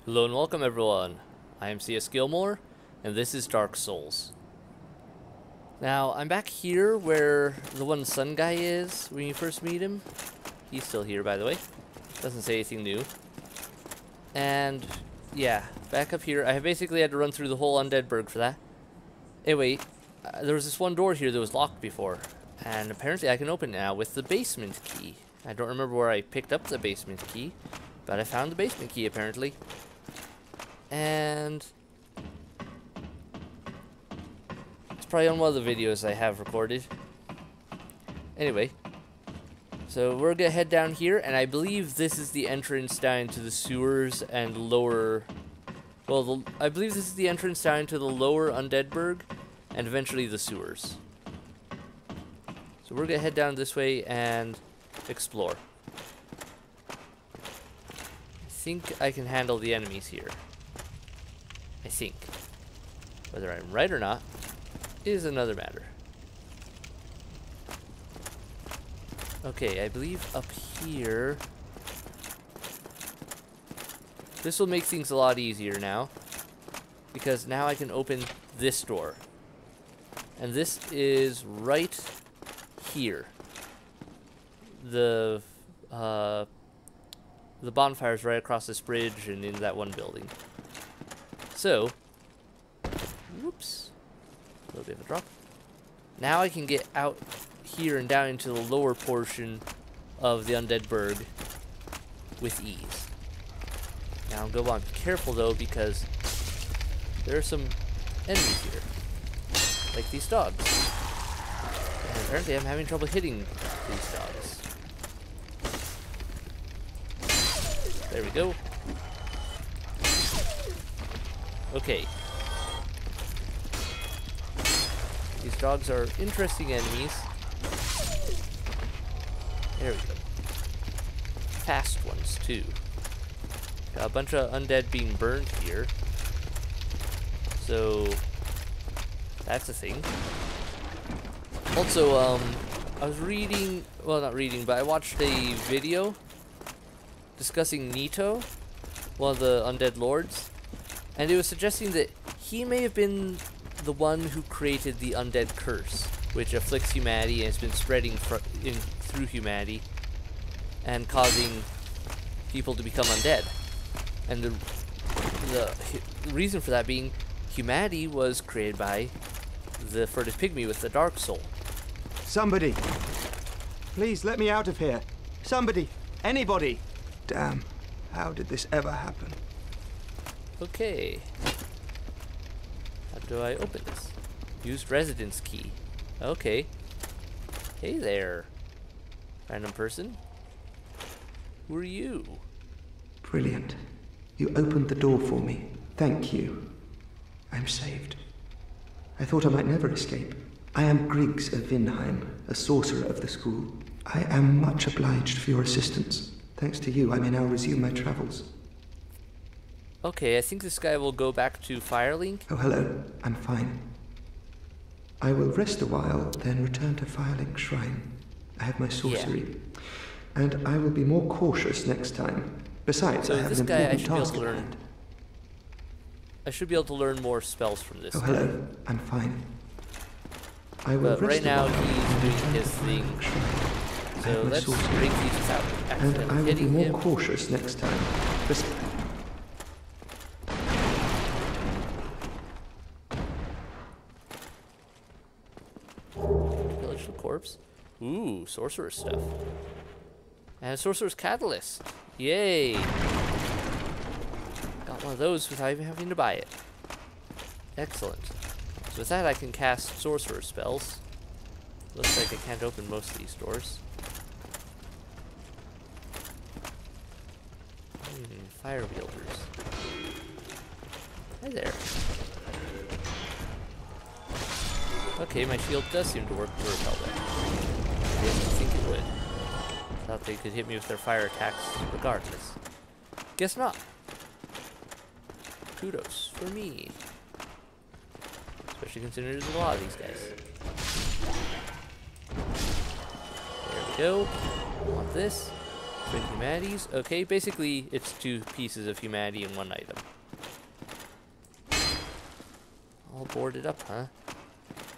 Hello and welcome everyone. I am CS Gilmore, and this is Dark Souls. Now, I'm back here where the one sun guy is when you first meet him. He's still here, by the way. Doesn't say anything new. And, yeah, back up here. I basically had to run through the whole Undead Burg for that. Anyway, there was this one door here that was locked before, and apparently I can open it now with the basement key. I don't remember where I picked up the basement key, but I found the basement key apparently. And it's probably on one of the videos I have recorded. Anyway, so we're gonna head down here, and I believe this is the entrance down to the sewers and lower. Well, I believe this is the entrance down to the lower Undead Burg, and eventually the sewers. So we're gonna head down this way and explore. I think I can handle the enemies here. I think. Whether I'm right or not is another matter. Okay, I believe up here. This will make things a lot easier now, because now I can open this door. And this is right here. The bonfire's right across this bridge and in that one building. So, whoops, a little bit of a drop. Now I can get out here and down into the lower portion of the Undead Burg with ease. Now go on, be careful though, because there are some enemies here, like these dogs. And apparently I'm having trouble hitting these dogs. There we go. Okay. These dogs are interesting enemies. There we go. Fast ones, too. Got a bunch of undead being burned here. So, that's a thing. Also, I was reading, well, not reading, but I watched a video discussing Nito, one of the undead lords. And it was suggesting that he may have been the one who created the undead curse, which afflicts humanity and has been spreading through humanity and causing people to become undead. And the reason for that being, humanity was created by the furtive pygmy with the dark soul. Somebody, please let me out of here. Somebody, anybody. Damn, how did this ever happen? Okay. How do I open this? Use residence key. Okay. Hey there, random person. Who are you? Brilliant. You opened the door for me. Thank you. I'm saved. I thought I might never escape. I am Griggs of Vinheim, a sorcerer of the school. I am much obliged for your assistance. Thanks to you, I may now resume my travels. Okay, I think this guy will go back to Firelink. Oh, hello. I'm fine. I will rest a while, then return to Firelink Shrine. I have my sorcery. Yeah. And I will be more cautious next time. Besides, so I have this an guy, important task at learn. hand. I should be able to learn more spells from this. Oh, guy. hello. I'm fine. I will But rest right now a while, he's then doing his return to thing. Firelink Shrine. So let's break these without And I accidentally will be hitting more him. cautious next time. Village of Corpse. Ooh, sorcerer's stuff. And a sorcerer's catalyst. Yay! Got one of those without even having to buy it. Excellent. So with that I can cast sorcerer spells. Looks like I can't open most of these doors. Fire wielders. Hi there. Okay, my shield does seem to work to repel that. I didn't think it would. Thought they could hit me with their fire attacks regardless. Guess not. Kudos for me. Especially considering there's a lot of these guys. There we go. Want this. Different humanities. Okay, basically it's 2 pieces of humanity in 1 item. All boarded up, huh?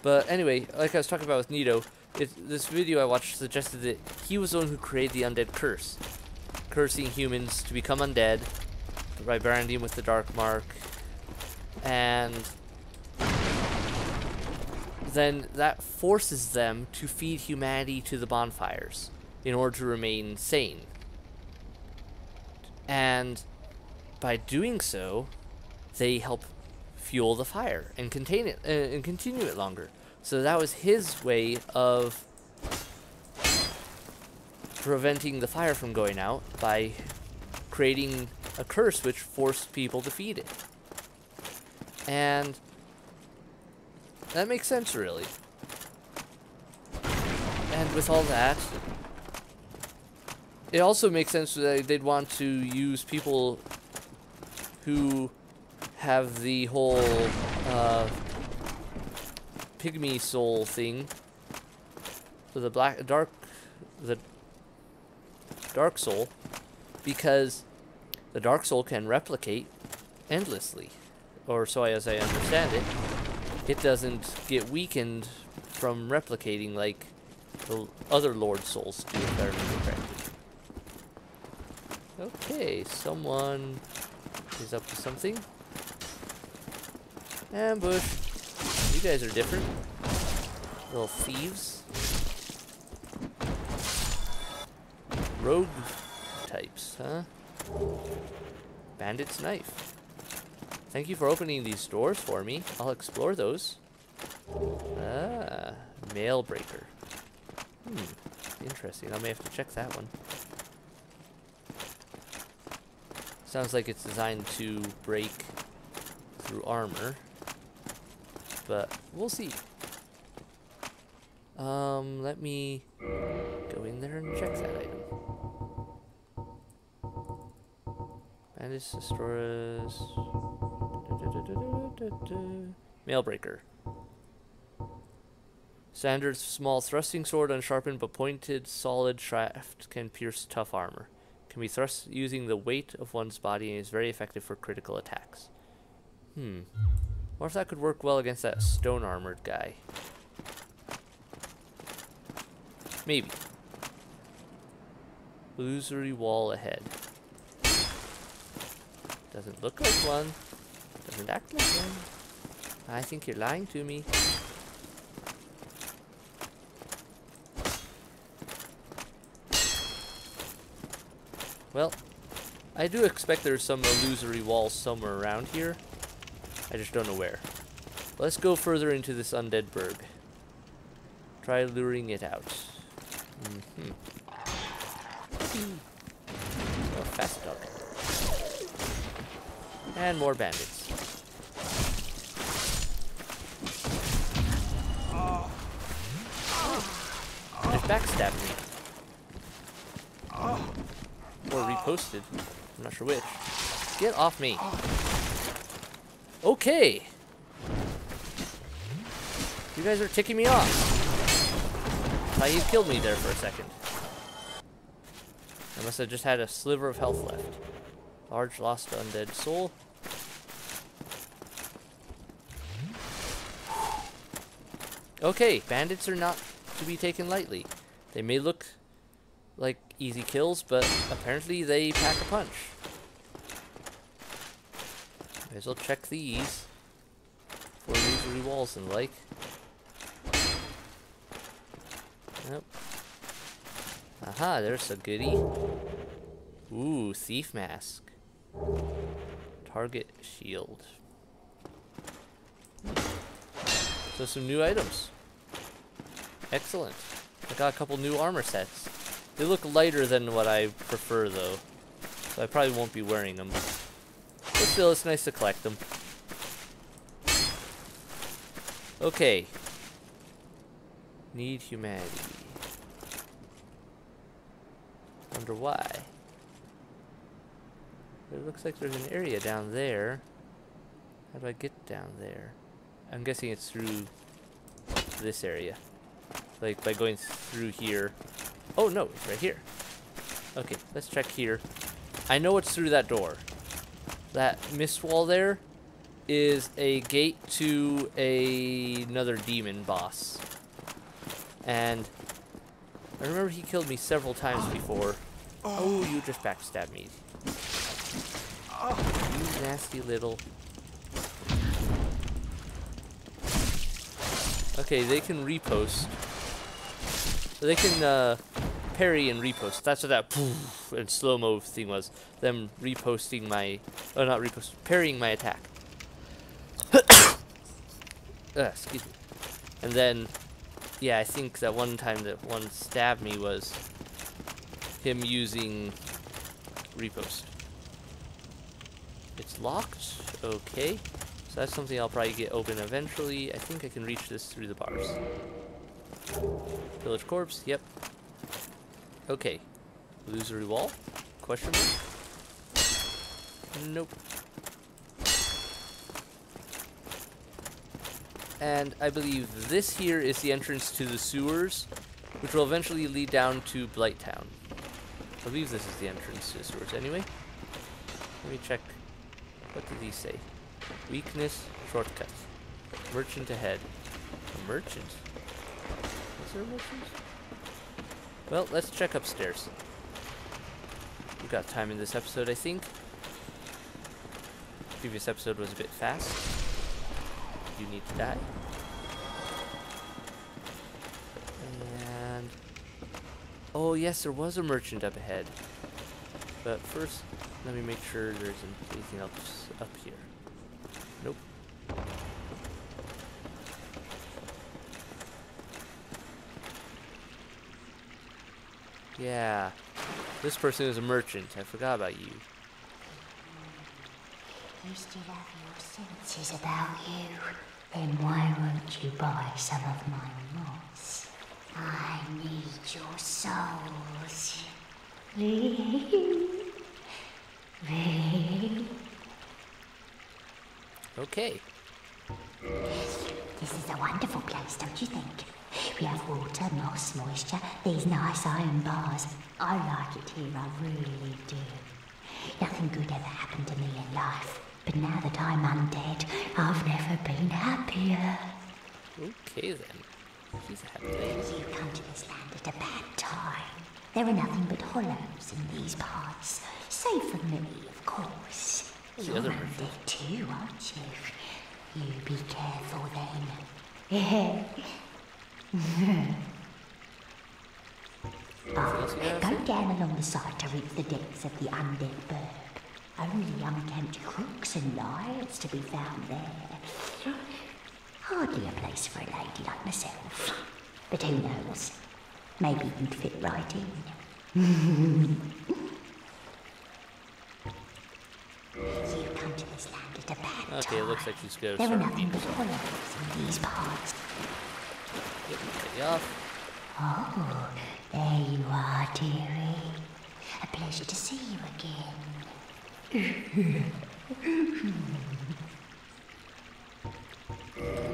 But anyway, like I was talking about with Nito, this video I watched suggested that he was the one who created the undead curse. Cursing humans to become undead by branding them with the dark mark. And then that forces them to feed humanity to the bonfires in order to remain sane. And by doing so, they help fuel the fire and contain it and continue it longer. So that was his way of preventing the fire from going out by creating a curse which forced people to feed it. And that makes sense, really. And with all that, it also makes sense that they'd want to use people who have the whole pygmy soul thing. So the dark soul, because the dark soul can replicate endlessly, or so as I understand it. It doesn't get weakened from replicating like the other Lord Souls do, if I remember correctly. Okay, someone is up to something. Ambush. You guys are different. Little thieves. Rogue types, huh? Bandit's knife. Thank you for opening these doors for me. I'll explore those. Ah, mail breaker. Interesting. I may have to check that one. Sounds like it's designed to break through armor, but we'll see. Let me go in there and check that item. Bandage Astora's Mailbreaker. Standard small thrusting sword, unsharpened but pointed, solid shaft, can pierce tough armor. Can be thrust using the weight of one's body and is very effective for critical attacks. What if that could work well against that stone armored guy? Maybe. Illusory wall ahead. Doesn't look like one. Doesn't act like one. I think you're lying to me. Well, I do expect there's some illusory wall somewhere around here. I just don't know where. Let's go further into this Undead Burg. Try luring it out. Oh, fast dog. And more bandits. Just backstabbed me. Or reposted. I'm not sure which. Get off me. Okay. You guys are ticking me off. Thought you killed me there for a second. I must have just had a sliver of health left. Large lost undead soul. Okay, bandits are not to be taken lightly. They may look like easy kills, but apparently they pack a punch. May as well check these for illusory walls and the like. Yep. Aha, there's a goodie. Ooh, thief mask. Target shield. So some new items. Excellent. I got a couple new armor sets. They look lighter than what I prefer though, so I probably won't be wearing them. But still, it's nice to collect them. Okay. Need humanity. Wonder why. It looks like there's an area down there. How do I get down there? I'm guessing it's through this area. Like by going through here. Oh no, it's right here. Okay, let's check here. I know it's through that door. That mist wall there is a gate to another demon boss. And I remember he killed me several times before. Oh, you just backstabbed me. You nasty little... Okay, they can repost. They can parry and repost. That's what that poof and slow-mo thing was. Them reposting my... Oh, not repost. Parrying my attack. Excuse me. And then... Yeah, I think that one time that one stabbed me was him using repost. It's locked. Okay. So that's something I'll probably get open eventually. I think I can reach this through the bars. Village corpse. Yep. Okay. Illusory wall? Question mark? Nope. And I believe this here is the entrance to the sewers, which will eventually lead down to Blighttown. I believe this is the entrance to the sewers anyway. Let me check. What did he say? Weakness, shortcut. Merchant ahead. A merchant? Is there a merchant? Well, let's check upstairs. We've got time in this episode, I think. Previous episode was a bit fast. You need to die. And... Oh, yes, there was a merchant up ahead. But first, let me make sure there isn't anything else up here. Nope. Yeah. This person is a merchant. I forgot about you. You still have your senses about you. Then why won't you buy some of my moss? I need your souls. Okay. This is a wonderful place, don't you think? We have water, moss, moisture, these nice iron bars. I like it here, I really do. Nothing good ever happened to me in life, but now that I'm undead, I've never been happier. Okay then. She's a happy lady. You come to this land at a bad time. There are nothing but hollows in these parts. Save for me, of course. You're undead too, aren't you? You be careful then. Go down along the side to reach the depths of the Undead Burg. Only unkempt crooks and liars to be found there. Hardly a place for a lady like myself. But who knows? Maybe you'd fit right in. You come to this land at a bad time. Okay, it looks like she's good. There are nothing but hollows in these parts. Yep, cut you off. Oh, there you are, dearie. A pleasure to see you again.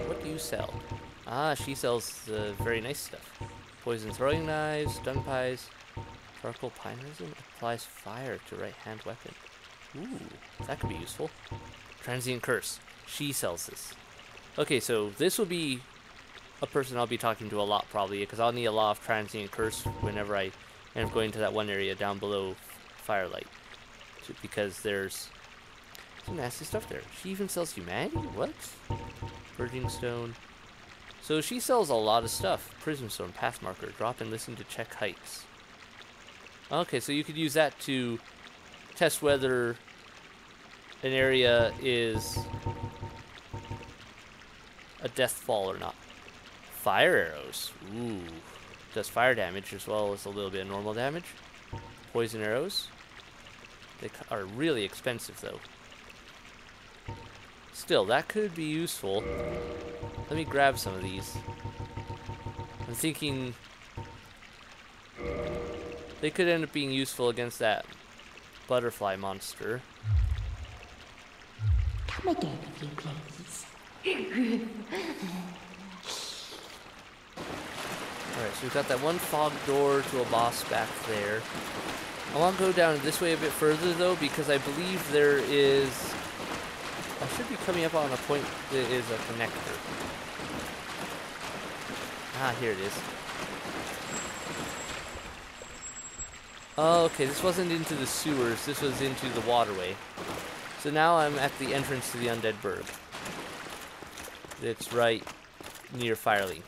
What do you sell? Ah, she sells very nice stuff. Poison throwing knives, stun pies, charcoal pine resin, applies fire to right hand weapon. Ooh, that could be useful. Transient curse. She sells this. Okay, so this will be a person I'll be talking to a lot probably, because I'll need a lot of transient curse whenever I end up going to that one area down below Firelight. Because there's some nasty stuff there. She even sells humanity? What? Purging stone. So she sells a lot of stuff. Prism stone, path marker, drop and listen to check heights. Okay, so you could use that to test whether an area is a death fall or not. Fire arrows. Ooh. Does fire damage as well as a little bit of normal damage. Poison arrows. They are really expensive though. Still, that could be useful. Let me grab some of these. I'm thinking they could end up being useful against that butterfly monster. Come again, if you please. Alright, so we've got that one fog door to a boss back there. I want to go down this way a bit further though, because I believe there is... I should be coming up on a point that is a connector. Ah, here it is. Oh, okay, this wasn't into the sewers, this was into the waterway. So now I'm at the entrance to the Undead Burg. It's right near Firelink.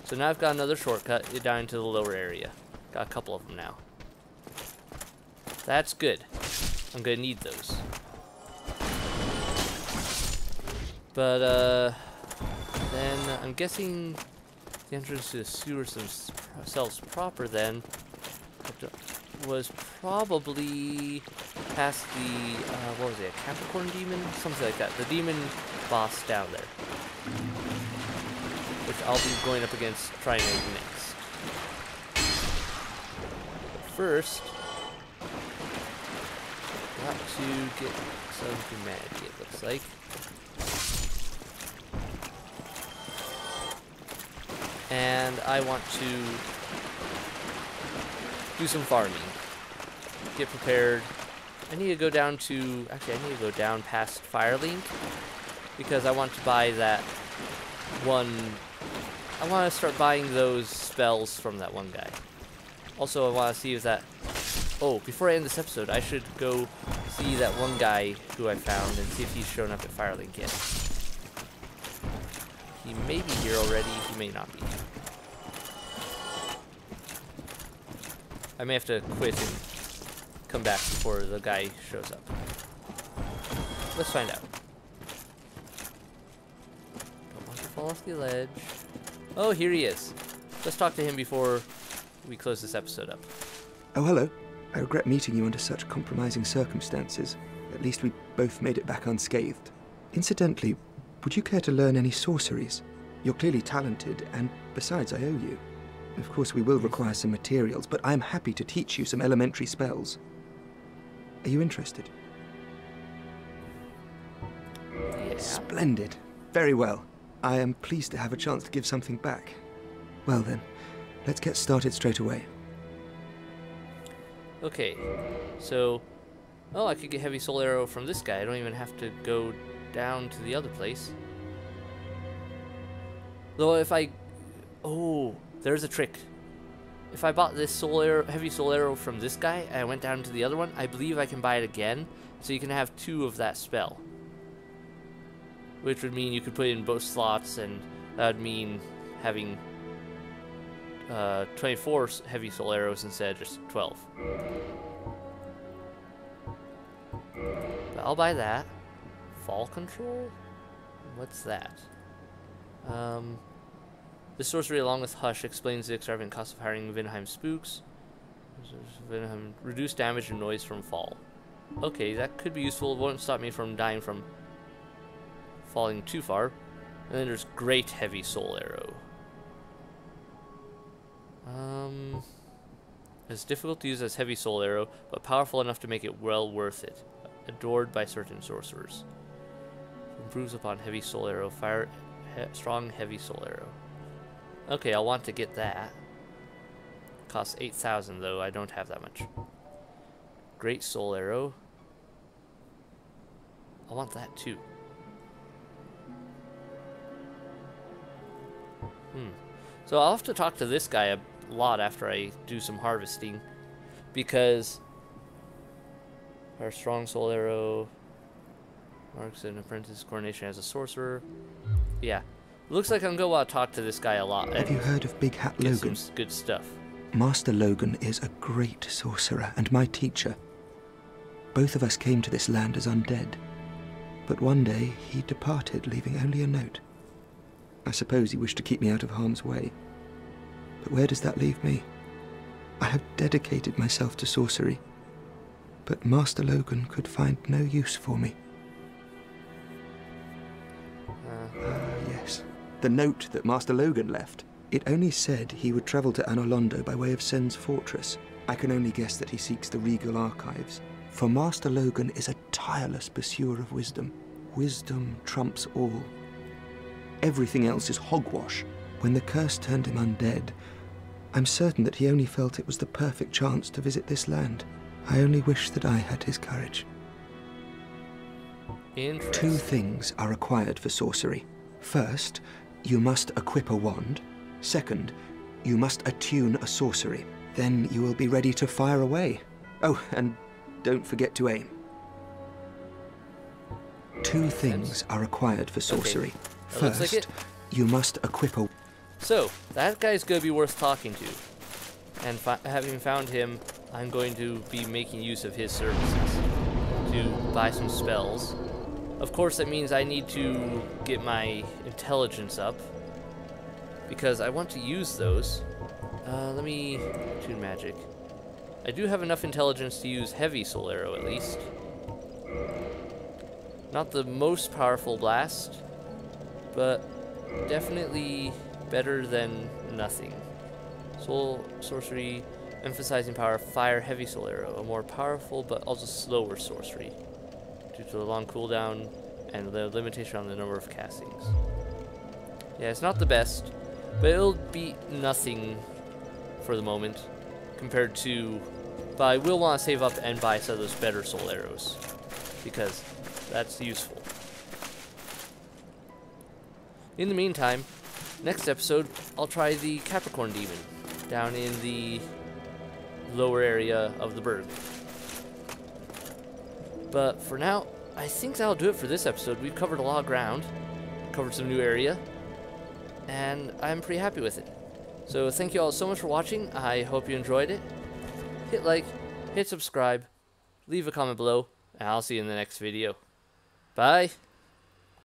So now I've got another shortcut down into the lower area. Got a couple of them now. That's good. I'm gonna need those. But, then I'm guessing the entrance to the sewers themselves proper then was probably past the, what was it, a Capricorn demon? Something like that. The demon boss down there. Which I'll be going up against trying next. But first, got to get some humanity, it looks like. And I want to do some farming. Get prepared. I need to go down to... Actually, I need to go down past Firelink. Because I want to buy that one... I want to start buying those spells from that one guy. Also, I want to see if that... Oh, before I end this episode, I should go see that one guy who I found and see if he's shown up at Firelink yet. He may be here already, he may not be. I may have to quit and come back before the guy shows up. Let's find out. Don't want to fall off the ledge. Oh, here he is. Let's talk to him before we close this episode up. Oh, hello. I regret meeting you under such compromising circumstances. At least we both made it back unscathed. Incidentally, would you care to learn any sorceries? You're clearly talented, and besides, I owe you. Of course, we will require some materials, but I'm happy to teach you some elementary spells. Are you interested? Yeah. Splendid. Very well. I am pleased to have a chance to give something back. Well then, let's get started straight away. Okay, so... Oh, I could get Heavy Soul Arrow from this guy. I don't even have to go down to the other place. Though if I... Oh, there's a trick. If I bought this Heavy Soul Arrow from this guy, and I went down to the other one, I believe I can buy it again, so you can have 2 of that spell. Which would mean you could put it in both slots, and that would mean having 24 Heavy Soul Arrows instead of just 12. But I'll buy that. Fall Control? What's that? This sorcery, along with Hush, explains the extravagant cost of hiring Vinheim spooks. Reduce damage and noise from fall. Okay, that could be useful. It won't stop me from dying from falling too far. And then there's Great Heavy Soul Arrow. It's difficult to use as Heavy Soul Arrow, but powerful enough to make it well worth it. Adored by certain sorcerers. Improves upon Heavy Soul Arrow. Strong Heavy Soul Arrow. Okay, I'll want to get that. Costs 8,000 though, I don't have that much. Great Soul Arrow. I want that too. So I'll have to talk to this guy a lot after I do some harvesting. Because our Strong Soul Arrow marks an apprentice coronation as a sorcerer. Yeah. Looks like I'm going to talk to this guy a lot. Have you heard of Big Hat Logan? Some good stuff. Master Logan is a great sorcerer and my teacher. Both of us came to this land as undead. But one day he departed, leaving only a note. I suppose he wished to keep me out of harm's way. But where does that leave me? I have dedicated myself to sorcery. But Master Logan could find no use for me. Yes. The note that Master Logan left. It only said he would travel to Anolondo by way of Sen's fortress. I can only guess that he seeks the regal archives. For Master Logan is a tireless pursuer of wisdom. Wisdom trumps all. Everything else is hogwash. When the curse turned him undead, I'm certain that he only felt it was the perfect chance to visit this land. I only wish that I had his courage. Interesting. 2 things are required for sorcery. First, you must equip a wand. Second, you must attune a sorcery. Then you will be ready to fire away. Oh, and don't forget to aim. 2 things are required for sorcery. That looks like First, it. you must equip a... So, that guy's gonna be worth talking to. And having found him, I'm going to be making use of his services to buy some spells. Of course, that means I need to get my intelligence up, because I want to use those. Let me tune magic. I do have enough intelligence to use heavy soul arrow, at least. Not the most powerful blast, but definitely better than nothing. Soul sorcery, emphasizing power, fire, heavy soul arrow, a more powerful but also slower sorcery due to the long cooldown and the limitation on the number of castings. Yeah, it's not the best, but it'll beat nothing for the moment compared to... But I will want to save up and buy some of those better soul arrows, because that's useful. In the meantime, next episode, I'll try the Capricorn Demon down in the lower area of the Burg. But for now, I think that'll do it for this episode. We've covered a lot of ground, covered some new area, and I'm pretty happy with it. So thank you all so much for watching. I hope you enjoyed it. Hit like, hit subscribe, leave a comment below, and I'll see you in the next video. Bye!